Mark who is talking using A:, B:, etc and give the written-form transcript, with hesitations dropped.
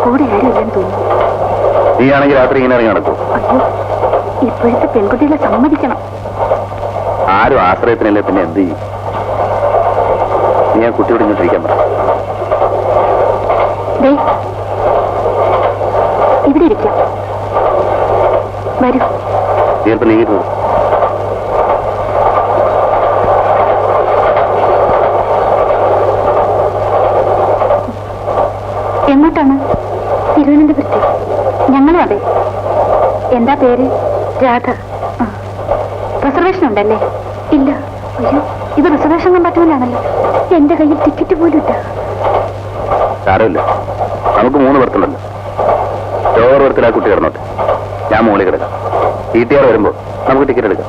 A: കൂടെ ആരുമില്ലെന്ന് തോന്നുന്നു.
B: നീ ആണെങ്കിൽ രാത്രി ഇങ്ങനെ ഇറങ്ങി നടക്കൂ.
A: അയ്യോ, ഇപ്പോഴത്തെ പെൺകുട്ടികളെ സമ്മതിക്കണം.
B: ആരും ആശ്രയത്തിനല്ലേ, പിന്നെ എന്ത് ചെയ്യും? നീ ആ കുട്ടിയോട് ഇങ്ങോട്ടിരിക്കാൻ പറ.
A: ഇവിടെ ഇരിക്കാം. വരൂ.
B: ചിലപ്പോൾ നീങ്ങി
A: എങ്ങോട്ടാണ്? തിരുവനന്തപുരത്ത്. ഞങ്ങളും അതെ. എന്താ പേര്? രാധ. റിസർവേഷൻ ഉണ്ടല്ലേ? ഇല്ല. അയ്യോ, ഇത് റിസർവേഷൻ കമ്പാർട്ട്മെന്റാണല്ലോ. എന്റെ കയ്യിൽ ടിക്കറ്റ് പോലും ഇല്ല.
B: സാരമില്ല, നമുക്ക് 3 ബർത്തുണ്ടല്ലോ. ലോവർ ബർത്തിൽ ആ കുട്ടി കിടന്നോട്ടെ, ഞാൻ മുകളിൽ കിടക്കാം. ടി ടി ആർ വരുമ്പോൾ നമുക്ക് ടിക്കറ്റ് എടുക്കാം.